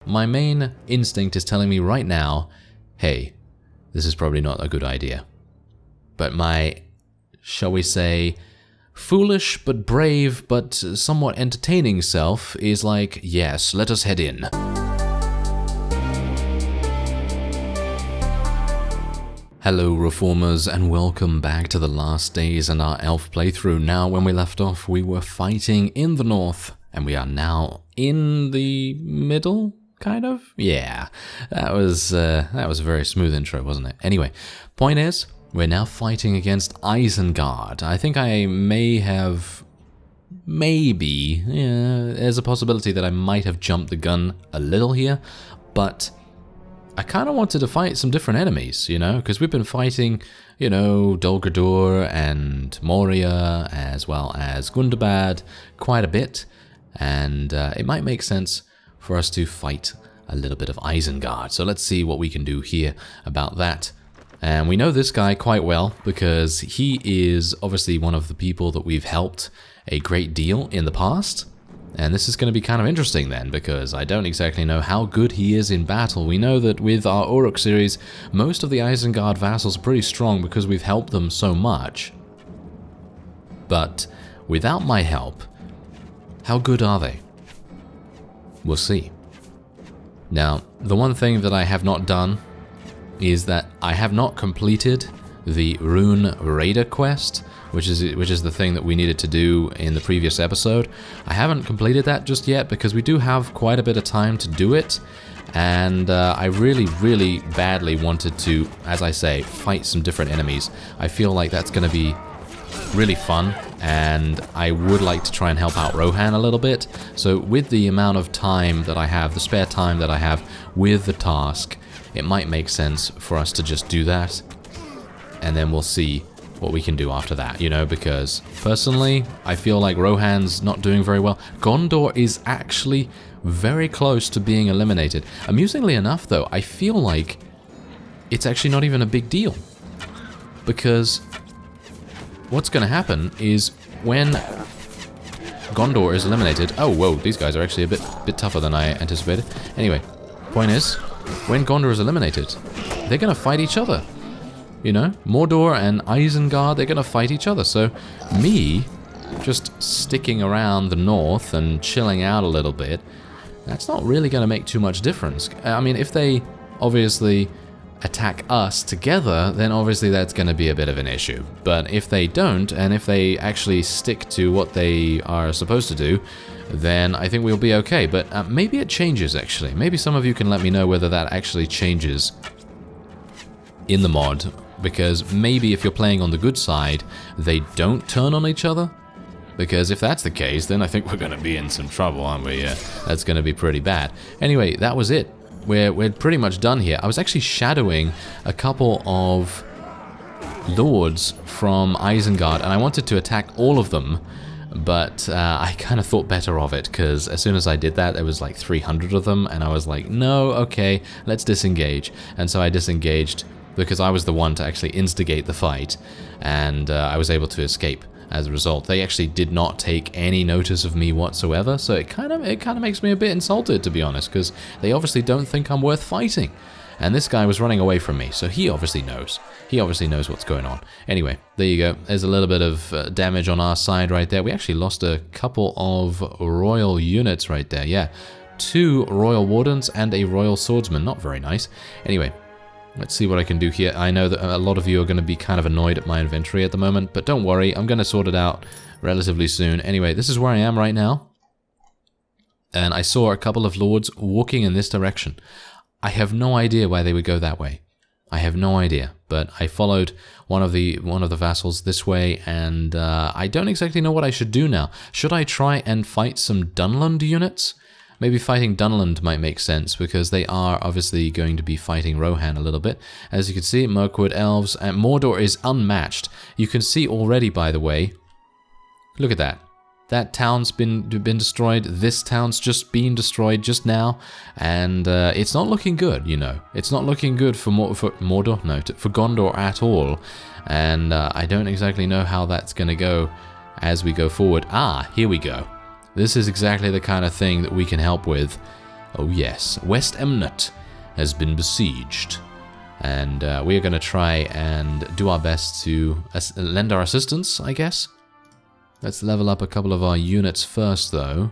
my main instinct is telling me right now, hey, this is probably not a good idea. But my, shall we say, foolish but brave but somewhat entertaining self is like, yes, let us head in. Hello Reformers, and welcome back to the last days in our elf playthrough. Now, when we left off, we were fighting in the north, and we are now in the middle, kind of? Yeah, that was a very smooth intro, wasn't it? Anyway, point is, we're now fighting against Isengard. I think I may have, there's a possibility that I might have jumped the gun a little here, but I kind of wanted to fight some different enemies, you know, because we've been fighting, you know, Dol Guldur and Moria, as well as Gundabad, quite a bit, and it might make sense for us to fight a little bit of Isengard. So let's see what we can do here about that. And we know this guy quite well, because he is obviously one of the people that we've helped a great deal in the past. And this is going to be kind of interesting then, because I don't exactly know how good he is in battle. We know that with our Uruk series, most of the Isengard vassals are pretty strong because we've helped them so much. But without my help, how good are they? We'll see. Now, the one thing that I have not done is that I have not completed the Rune Raider quest, which is the thing that we needed to do in the previous episode. I haven't completed that just yet because we do have quite a bit of time to do it, and I really badly wanted to, as I say, fight some different enemies. I feel like that's going to be really fun, and I would like to try and help out Rohan a little bit. So with the amount of time that I have, the spare time that I have with the task, it might make sense for us to just do that, and then we'll see what we can do after that, you know, because personally, I feel like Rohan's not doing very well. Gondor is actually very close to being eliminated. Amusingly enough, though, I feel like it's actually not even a big deal, because what's going to happen is when Gondor is eliminated... Oh, whoa, these guys are actually a bit tougher than I anticipated. Anyway, point is, when Gondor is eliminated, they're going to fight each other. You know, Mordor and Isengard, they're going to fight each other. So me just sticking around the north and chilling out a little bit, that's not really going to make too much difference. I mean, if they obviously attack us together, then obviously that's going to be a bit of an issue. But if they don't, and if they actually stick to what they are supposed to do, then I think we'll be okay. But maybe it changes, actually. Maybe some of you can let me know whether that actually changes in the mod, because maybe if you're playing on the good side, they don't turn on each other. Because if that's the case, then I think we're going to be in some trouble, aren't we? That's going to be pretty bad. Anyway, that was it. We're pretty much done here. I was actually shadowing a couple of lords from Isengard, and I wanted to attack all of them, but I kind of thought better of it, because as soon as I did that, there was like 300 of them, and I was like, no, okay, let's disengage. And so I disengaged, because I was the one to actually instigate the fight, and I was able to escape as a result. They actually did not take any notice of me whatsoever, so it kind of makes me a bit insulted, to be honest, because they obviously don't think I'm worth fighting. And this guy was running away from me, so he obviously knows. He obviously knows what's going on. Anyway, there you go. There's a little bit of damage on our side right there. We actually lost a couple of royal units right there, yeah. 2 royal wardens and a royal swordsman. Not very nice. Anyway, let's see what I can do here. I know that a lot of you are going to be kind of annoyed at my inventory at the moment, but don't worry, I'm going to sort it out relatively soon. Anyway, this is where I am right now, and I saw a couple of lords walking in this direction. I have no idea why they would go that way. I have no idea, but I followed one of the vassals this way, and I don't exactly know what I should do now. Should I try and fight some Dunland units? Maybe fighting Dunland might make sense, because they are obviously going to be fighting Rohan a little bit. As you can see, Mirkwood elves, and Mordor is unmatched. You can see already, by the way, look at that. That town's been destroyed. This town's just been destroyed just now, and it's not looking good. You know, it's not looking good for Mordor, no, for Gondor at all. And I don't exactly know how that's going to go as we go forward. Ah, here we go. This is exactly the kind of thing that we can help with. Oh yes, West Emnet has been besieged. And we are going to try and do our best to lend our assistance, I guess. Let's level up a couple of our units first, though.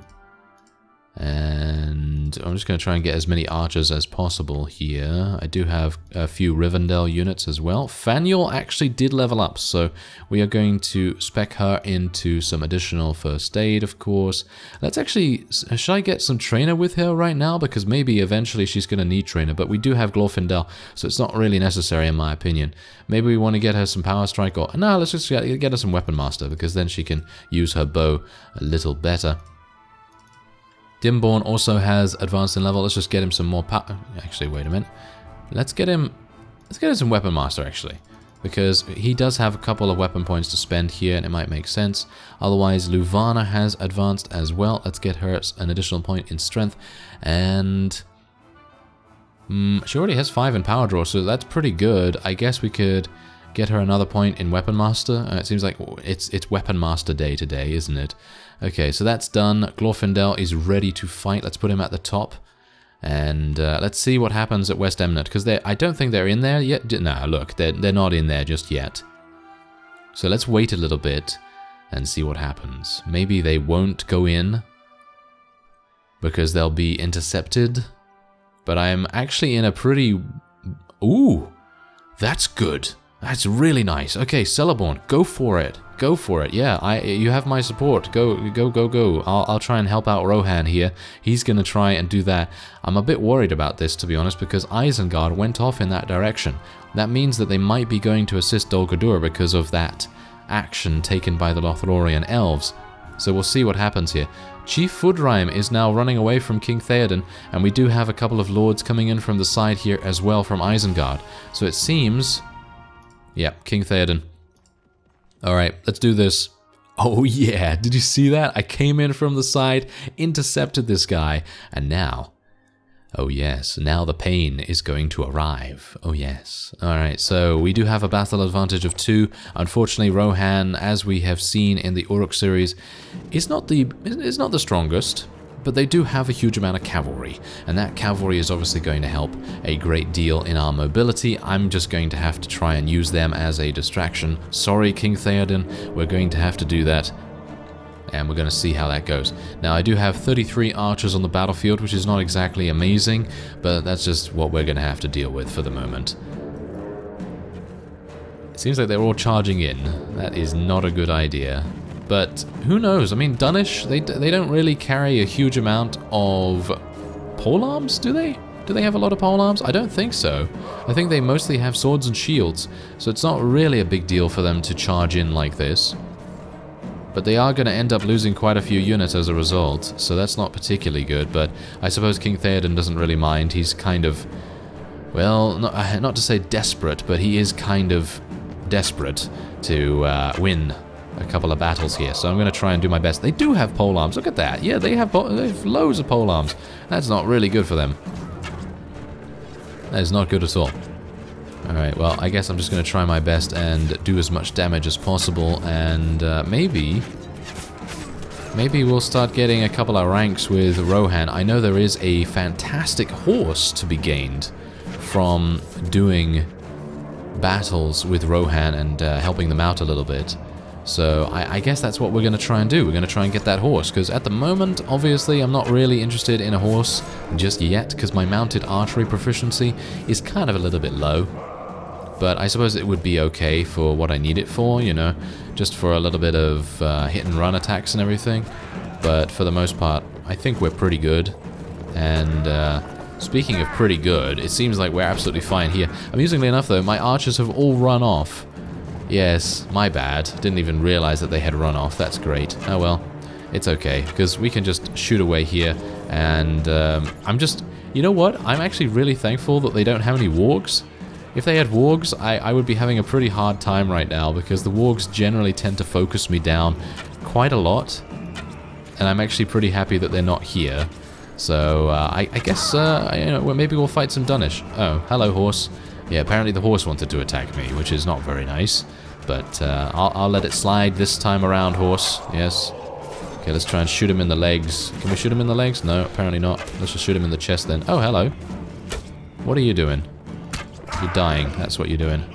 And I'm just going to try and get as many archers as possible here. I do have a few Rivendell units as well. Thranduil actually did level up, so we are going to spec her into some additional first aid, of course. Let's actually... Should I get some trainer with her right now? Because maybe eventually she's going to need trainer, but we do have Glorfindel, so it's not really necessary in my opinion. Maybe we want to get her some power strike, or... No, let's just get her some weapon master, because then she can use her bow a little better. Dimborn also has advanced in level. Let's just get him some more power. Actually, wait a minute. Let's get him some weapon master, actually. Because he does have a couple of weapon points to spend here, and it might make sense. Otherwise, Luvana has advanced as well. Let's get her an additional point in strength. And... she already has 5 in power draw, so that's pretty good. I guess we could get her another point in weapon master. It seems like it's weapon master day today, isn't it? Okay, so that's done. Glorfindel is ready to fight. Let's put him at the top. And let's see what happens at West Emnet, because I don't think they're in there yet. No, look, they're not in there just yet. So let's wait a little bit and see what happens. Maybe they won't go in because they'll be intercepted. But I'm actually in a pretty... Ooh, that's good. That's really nice. Okay, Celeborn, go for it. Go for it. Yeah, you have my support. Go. I'll try and help out Rohan here. He's going to try and do that. I'm a bit worried about this, to be honest, because Isengard went off in that direction. That means that they might be going to assist Dol Guldur because of that action taken by the Lothlorien elves. So we'll see what happens here. Chief Fudrime is now running away from King Theoden, and we do have a couple of lords coming in from the side here as well from Isengard. So it seems... Yeah, King Theoden. Alright, let's do this. Oh yeah, did you see that? I came in from the side, intercepted this guy, and now... Oh yes, now the pain is going to arrive. Oh yes. Alright, so we do have a battle advantage of 2. Unfortunately, Rohan, as we have seen in the Uruk series, is not the strongest. But they do have a huge amount of cavalry, and that cavalry is obviously going to help a great deal in our mobility. I'm just going to have to try and use them as a distraction. Sorry, King Theoden, we're going to have to do that, and we're going to see how that goes. Now, I do have 33 archers on the battlefield, which is not exactly amazing, but that's just what we're going to have to deal with for the moment. It seems like they're all charging in. That is not a good idea. But who knows? I mean, Dunwich, they don't really carry a huge amount of polearms, do they? Do they have a lot of polearms? I don't think so. I think they mostly have swords and shields, so it's not really a big deal for them to charge in like this. But they are going to end up losing quite a few units as a result, so that's not particularly good, but I suppose King Theoden doesn't really mind. He's kind of, well, not to say desperate, but he is kind of desperate to win a couple of battles here, so I'm going to try and do my best. They do have polearms, look at that. Yeah, they have loads of polearms. That's not really good for them. That is not good at all. Alright, well, I guess I'm just going to try my best and do as much damage as possible, and maybe we'll start getting a couple of ranks with Rohan. I know there is a fantastic horse to be gained from doing battles with Rohan and helping them out a little bit. So I guess that's what we're going to try and do. We're going to try and get that horse, because at the moment, obviously, I'm not really interested in a horse just yet, because my mounted archery proficiency is kind of a little bit low. But I suppose it would be okay for what I need it for, you know, just for a little bit of hit and run attacks and everything. But for the most part, I think we're pretty good. And speaking of pretty good, it seems like we're absolutely fine here. Amusingly enough, though, my archers have all run off. Yes, my bad. Didn't even realize that they had run off. That's great. Oh well, it's okay, because we can just shoot away here, and I'm just... You know what? I'm actually really thankful that they don't have any wargs. If they had wargs, I would be having a pretty hard time right now, because the wargs generally tend to focus me down quite a lot, and I'm actually pretty happy that they're not here. So I guess you know, maybe we'll fight some Dunwich. Oh, hello, horse. Yeah, apparently the horse wanted to attack me, which is not very nice. But I'll let it slide this time around, horse. Yes. Okay, let's try and shoot him in the legs. Can we shoot him in the legs? No, apparently not. Let's just shoot him in the chest then. Oh, hello. What are you doing? You're dying. That's what you're doing.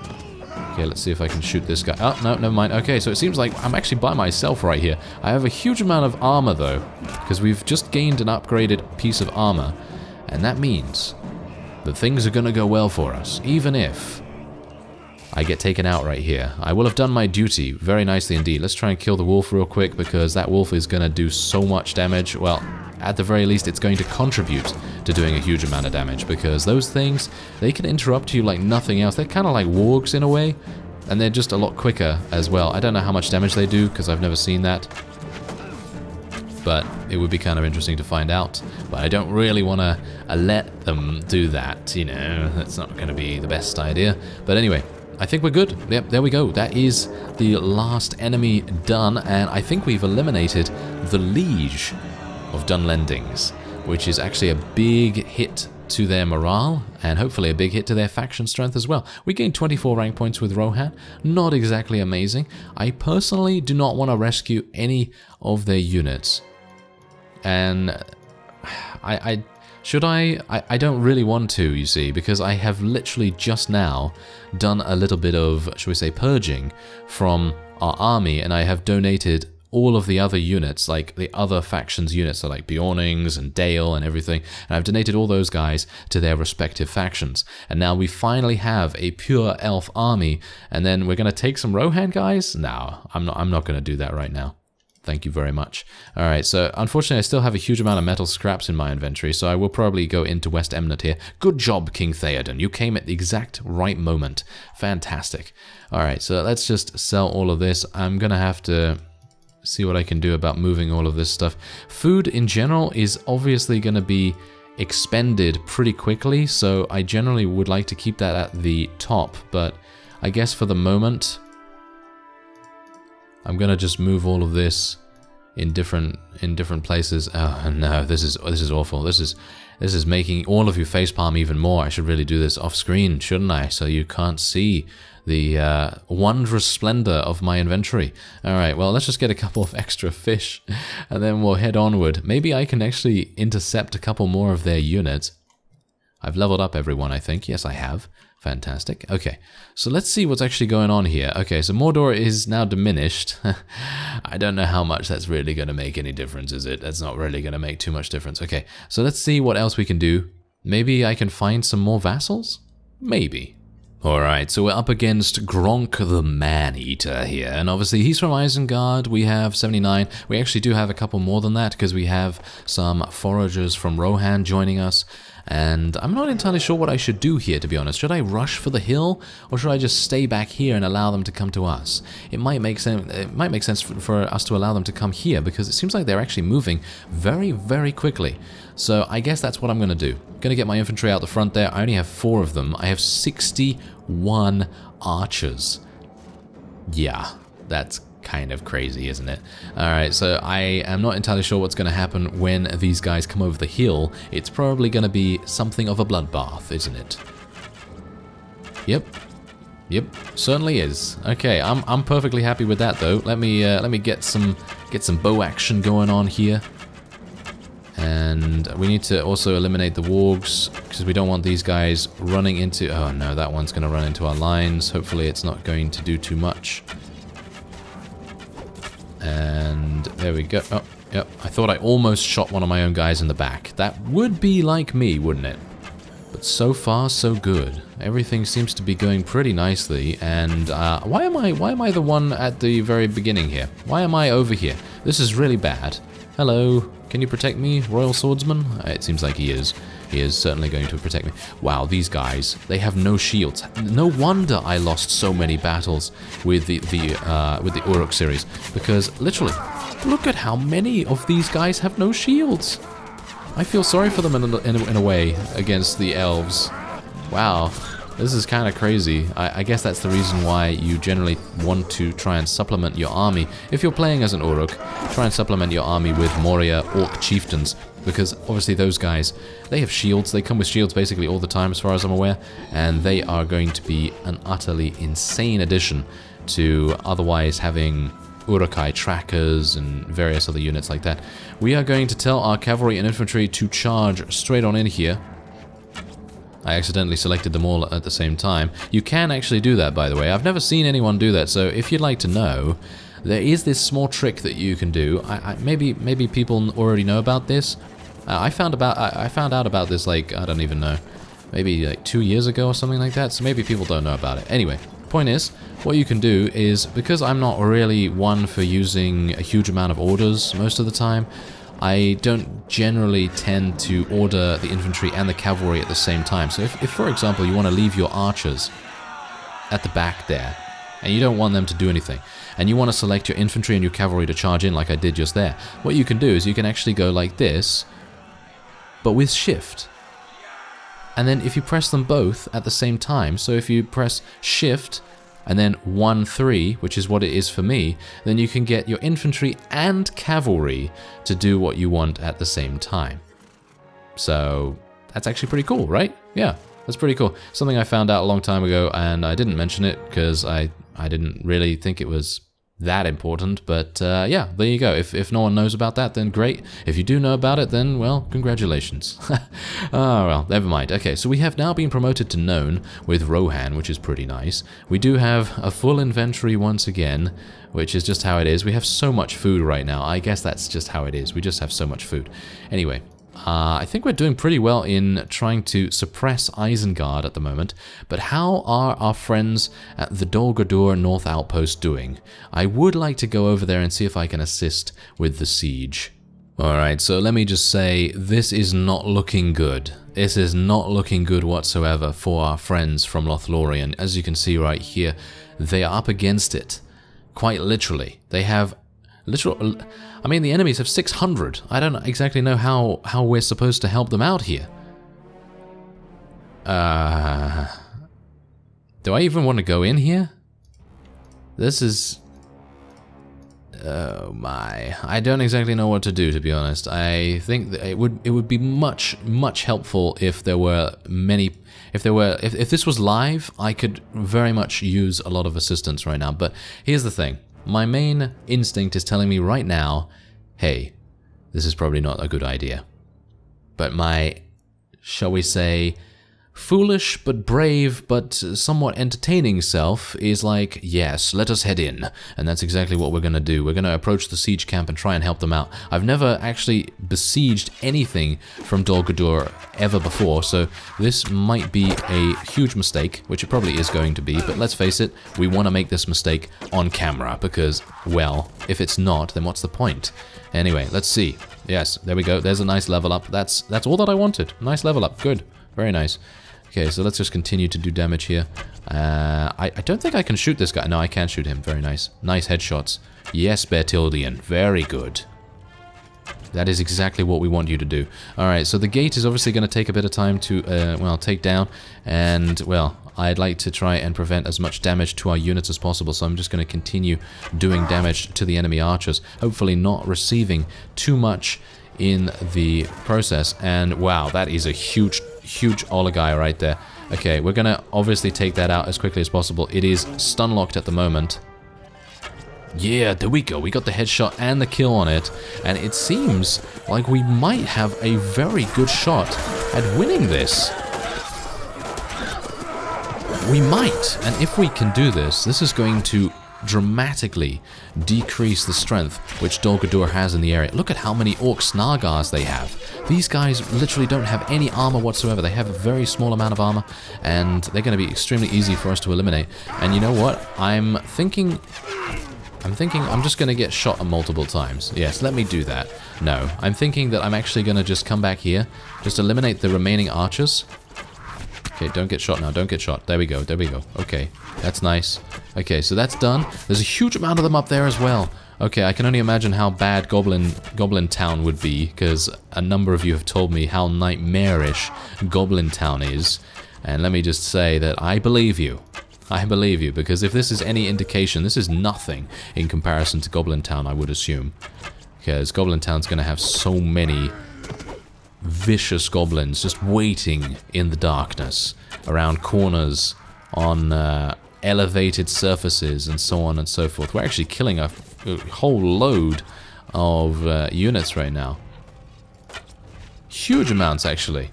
Okay, let's see if I can shoot this guy. Oh, no, never mind. Okay, so it seems like I'm actually by myself right here. I have a huge amount of armor, though, because we've just gained an upgraded piece of armor. And that means that things are going to go well for us, even if I get taken out right here. I will have done my duty very nicely indeed. Let's try and kill the wolf real quick, because that wolf is going to do so much damage. Well, at the very least, it's going to contribute to doing a huge amount of damage, because those things, they can interrupt you like nothing else. They're kind of like wargs in a way, and they're just a lot quicker as well. I don't know how much damage they do, because I've never seen that, but it would be kind of interesting to find out. But I don't really want to let them do that, you know. That's not going to be the best idea. But anyway, I think we're good. Yep, there we go. That is the last enemy done, and I think we've eliminated the Liege of Dunlendings, which is actually a big hit to their morale, and hopefully a big hit to their faction strength as well. We gained 24 rank points with Rohan. Not exactly amazing. I personally do not want to rescue any of their units. And I don't really want to, you see, because I have literally just now done a little bit of, shall we say, purging from our army, and I have donated all of the other units, like the other factions units, so like Bjornings and Dale and everything, and I've donated all those guys to their respective factions. And now we finally have a pure elf army, and then we're going to take some Rohan guys? No, I'm not going to do that right now. Thank you very much. Alright, so unfortunately I still have a huge amount of metal scraps in my inventory, so I will probably go into West Emnet here. Good job, King Theoden. You came at the exact right moment. Fantastic. Alright, so let's just sell all of this. I'm going to have to see what I can do about moving all of this stuff. Food in general is obviously going to be expended pretty quickly, so I generally would like to keep that at the top, but I guess for the moment I'm gonna just move all of this in different places. Oh no, this is awful. This is making all of you facepalm even more. I should really do this off screen, shouldn't I? So you can't see the wondrous splendor of my inventory. Alright, well, let's just get a couple of extra fish, and then we'll head onward. Maybe I can actually intercept a couple more of their units. I've leveled up everyone, I think. Yes, I have. Fantastic. Okay, so let's see what's actually going on here. Okay, so Mordor is now diminished. I don't know how much that's really going to make any difference, is it? That's not really going to make too much difference. Okay, so let's see what else we can do. Maybe I can find some more vassals? Maybe. Alright, so we're up against Gronk the Man-Eater here, and obviously he's from Isengard. We have 79. We actually do have a couple more than that, because we have some foragers from Rohan joining us, and I'm not entirely sure what I should do here, to be honest. Should I rush for the hill, or should I just stay back here and allow them to come to us? It might make sense for us to allow them to come here, because it seems like they're actually moving very, very quickly. So I guess that's what I'm going to do. I'm going to get my infantry out the front there. I only have 4 of them. I have 61 archers. Yeah, that's kind of crazy, isn't it? Alright, so I am not entirely sure what's going to happen when these guys come over the hill. It's probably going to be something of a bloodbath, isn't it? Yep, certainly is. Okay, I'm perfectly happy with that though. Let me get some bow action going on here. And we need to also eliminate the wargs, because we don't want these guys running into... Oh no, that one's going to run into our lines. Hopefully it's not going to do too much. And there we go. Oh, yep. I thought I almost shot one of my own guys in the back. That would be like me, wouldn't it? But so far, so good. Everything seems to be going pretty nicely. And why am I the one at the very beginning here? Why am I over here? This is really bad. Hello. Can you protect me, Royal Swordsman? It seems like he is. He is certainly going to protect me. Wow, these guys, they have no shields. No wonder I lost so many battles with the Uruk series, because literally, look at how many of these guys have no shields. I feel sorry for them in a way against the elves. Wow, this is kind of crazy. I guess that's the reason why you generally want to try and supplement your army. If you're playing as an Uruk, try and supplement your army with Moria Orc chieftains, because obviously those guys, they have shields. They come with shields basically all the time as far as I'm aware, and they are going to be an utterly insane addition to otherwise having Uruk-hai trackers and various other units like that. We are going to tell our cavalry and infantry to charge straight on in here. I accidentally selected them all at the same time. You can actually do that, by the way. I've never seen anyone do that, so if you'd like to know, there is this small trick that you can do. Maybe people already know about this. I found out about this, like, I don't even know, maybe like 2 years ago or something like that, so maybe people don't know about it. Anyway, point is, what you can do is, because I'm not really one for using a huge amount of orders most of the time, I don't generally tend to order the infantry and the cavalry at the same time. So if for example, you want to leave your archers at the back there, and you don't want them to do anything, and you want to select your infantry and your cavalry to charge in like I did just there, what you can do is you can actually go like this, but with shift. And then if you press them both at the same time, so if you press shift and then 1-3, which is what it is for me, then you can get your infantry and cavalry to do what you want at the same time. So that's actually pretty cool, right? Yeah, that's pretty cool. Something I found out a long time ago, and I didn't mention it because I didn't really think it was that important, but yeah, there you go. If no one knows about that, then great. If you do know about it, then, well, congratulations. Oh, well, never mind. Okay, so we have now been promoted to known with Rohan, which is pretty nice. We do have a full inventory once again, which is just how it is. We have so much food right now. I guess that's just how it is. We just have so much food. Anyway, I think we're doing pretty well in trying to suppress Isengard at the moment, but how are our friends at the Dol Guldur North Outpost doing? I would like to go over there and see if I can assist with the siege. Alright, so let me just say, this is not looking good. This is not looking good whatsoever for our friends from Lothlorien. As you can see right here, they are up against it. Quite literally. They have I mean, the enemies have 600. I don't exactly know how we're supposed to help them out here. Do I even want to go in here? This is... Oh my. I don't exactly know what to do, to be honest. I think that it would be much helpful if there were many... If this was live, I could very much use a lot of assistance right now. But here's the thing. My main instinct is telling me right now, hey, this is probably not a good idea. But my, shall we say, foolish but brave but somewhat entertaining self is like, yes, let us head in. And that's exactly what we're going to do. We're going to approach the siege camp and try and help them out. I've never actually besieged anything from Dol Guldur ever before, so this might be a huge mistake, which it probably is going to be, but let's face it, we want to make this mistake on camera, because, well, if it's not, then what's the point? Anyway, let's see. Yes, there we go. There's a nice level up. That's all that I wanted. Nice level up. Good. Very nice. Okay, so let's just continue to do damage here. I don't think I can shoot this guy. No, I can shoot him. Very nice. Nice headshots. Yes, Beartildien. Very good. That is exactly what we want you to do. Alright, so the gate is obviously going to take a bit of time to, well, take down. And, well, I'd like to try and prevent as much damage to our units as possible. So I'm just going to continue doing damage to the enemy archers. Hopefully not receiving too much in the process. And, wow, that is a huge oligarch right there. Okay, we're gonna obviously take that out as quickly as possible. It is stun locked at the moment. Yeah, there we go. We got the headshot and the kill on it, and it seems like we might have a very good shot at winning this. We might, and if we can do this, this is going to dramatically decrease the strength which Dol Guldur has in the area. Look at how many Orc Snargars they have. These guys literally don't have any armor whatsoever. They have a very small amount of armor, and they're going to be extremely easy for us to eliminate. And you know what? I'm thinking I'm just going to get shot multiple times. Yes, let me do that. No, I'm thinking that I'm actually going to just come back here, just eliminate the remaining archers. Okay, don't get shot now, don't get shot. There we go, there we go. Okay, that's nice. Okay, so that's done. There's a huge amount of them up there as well. Okay, I can only imagine how bad Goblin Town would be, because a number of you have told me how nightmarish Goblin Town is. And let me just say that I believe you. I believe you, because if this is any indication, this is nothing in comparison to Goblin Town, I would assume. Because Goblin Town's going to have so many vicious goblins just waiting in the darkness, around corners, on elevated surfaces, and so on and so forth. We're actually killing a a whole load of units right now. Huge amounts, actually.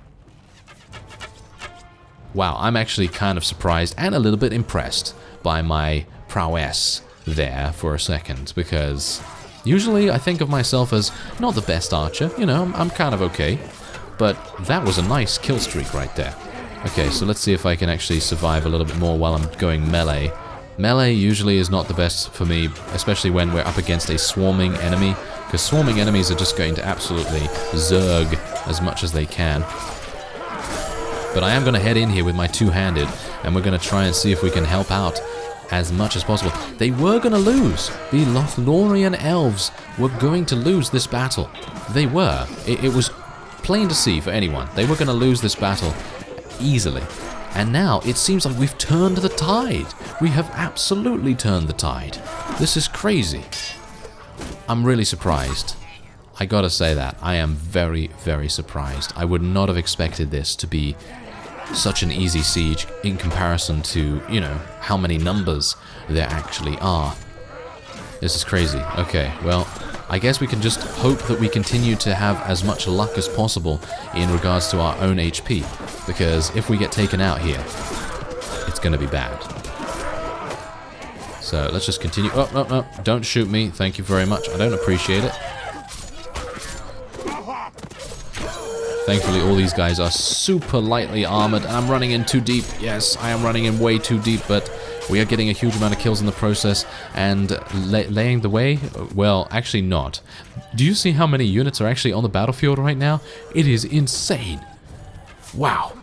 Wow, I'm actually kind of surprised and a little bit impressed by my prowess there for a second, because usually I think of myself as not the best archer. You know, I'm kind of okay. But that was a nice kill streak right there. Okay, so let's see if I can actually survive a little bit more while I'm going melee. Melee usually is not the best for me, especially when we're up against a swarming enemy, because swarming enemies are just going to absolutely zerg as much as they can. But I am going to head in here with my two-handed, and we're going to try and see if we can help out as much as possible. They were going to lose. The Lothlorien elves were going to lose this battle. They were. It was plain to see for anyone. They were going to lose this battle easily. And now it seems like we've turned the tide. We have absolutely turned the tide. This is crazy. I'm really surprised. I gotta say that. I am very, very surprised. I would not have expected this to be such an easy siege in comparison to, you know, how many numbers there actually are. This is crazy. Okay, well, I guess we can just hope that we continue to have as much luck as possible in regards to our own HP, because if we get taken out here, it's going to be bad. So let's just continue. Oh, no, no, don't shoot me. Thank you very much. I don't appreciate it. Thankfully, all these guys are super lightly armored, and I'm running in too deep. Yes, I am running in way too deep, but we are getting a huge amount of kills in the process, and laying the way? Well, actually not. Do you see how many units are actually on the battlefield right now? It is insane. Wow.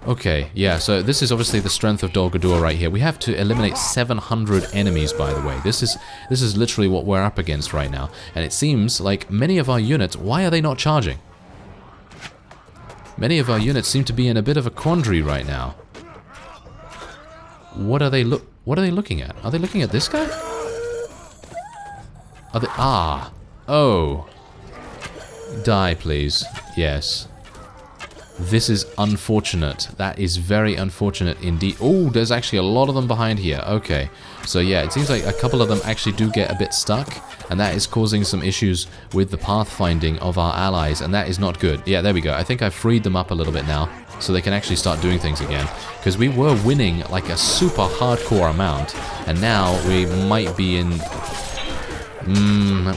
Okay, yeah, so this is obviously the strength of Dol Guldur right here. We have to eliminate 700 enemies, by the way. This is literally what we're up against right now. And it seems like many of our units, why are they not charging? Many of our units seem to be in a bit of a quandary right now. What are they looking at? Are they looking at this guy? Are they... Ah. Oh. Die, please. Yes. This is unfortunate. That is very unfortunate indeed. Oh, there's actually a lot of them behind here. Okay. So yeah, it seems like a couple of them actually do get a bit stuck, and that is causing some issues with the pathfinding of our allies, and that is not good. Yeah, there we go. I think I freed them up a little bit now, so they can actually start doing things again. Because we were winning like a super hardcore amount, and now we might be in...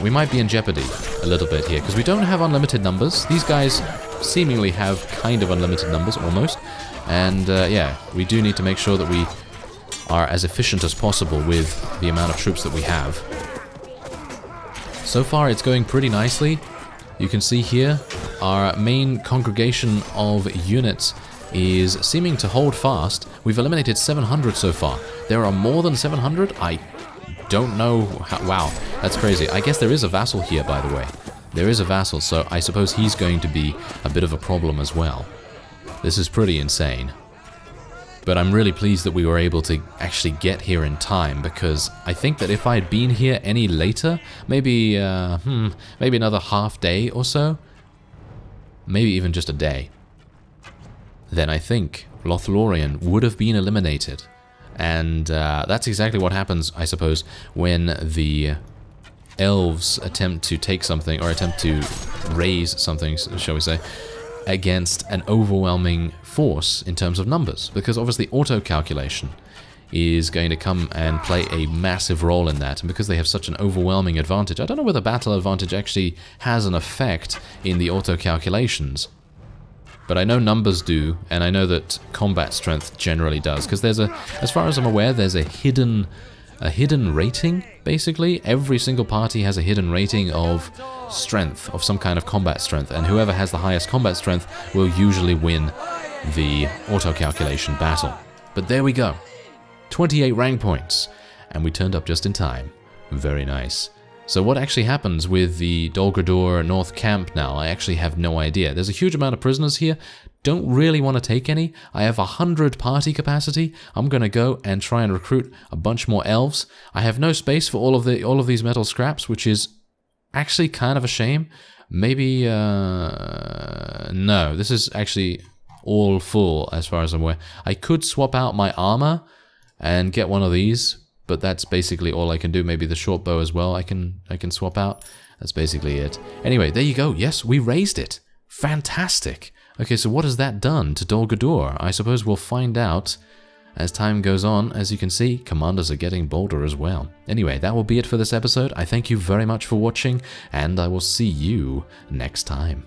we might be in jeopardy a little bit here, because we don't have unlimited numbers. These guys seemingly have kind of unlimited numbers, almost. And yeah, we do need to make sure that we are as efficient as possible with the amount of troops that we have. So far, it's going pretty nicely. You can see here, our main congregation of units is seeming to hold fast. We've eliminated 700 so far. There are more than 700? I don't know how... Wow, that's crazy. I guess there is a vassal here, by the way. There is a vassal, so I suppose he's going to be a bit of a problem as well. This is pretty insane. But I'm really pleased that we were able to actually get here in time, because I think that if I had been here any later, maybe maybe another half day or so, maybe even just a day, then I think Lothlorien would have been eliminated. And that's exactly what happens, I suppose, when the elves attempt to take something, or attempt to raise something, shall we say, against an overwhelming force in terms of numbers. Because obviously auto-calculation is going to come and play a massive role in that. And because they have such an overwhelming advantage, I don't know whether battle advantage actually has an effect in the auto-calculations. But I know numbers do, and I know that combat strength generally does. Because there's a, as far as I'm aware, there's a hidden rating, basically. Every single party has a hidden rating of strength, of some kind of combat strength, and whoever has the highest combat strength will usually win the auto-calculation battle. But there we go. 28 rank points, and we turned up just in time. Very nice. So what actually happens with the Dol Guldur North Camp now, I actually have no idea. There's a huge amount of prisoners here. Don't really want to take any. I have 100 party capacity. I'm going to go and try and recruit a bunch more elves. I have no space for all of these metal scraps, which is actually kind of a shame. Maybe, no, this is actually all full as far as I'm aware. I could swap out my armor and get one of these, but that's basically all I can do. Maybe the short bow as well I can swap out. That's basically it. Anyway, there you go. Yes, we raised it. Fantastic. Okay, so what has that done to Dol Guldur? I suppose we'll find out as time goes on. As you can see, commanders are getting bolder as well. Anyway, that will be it for this episode. I thank you very much for watching, and I will see you next time.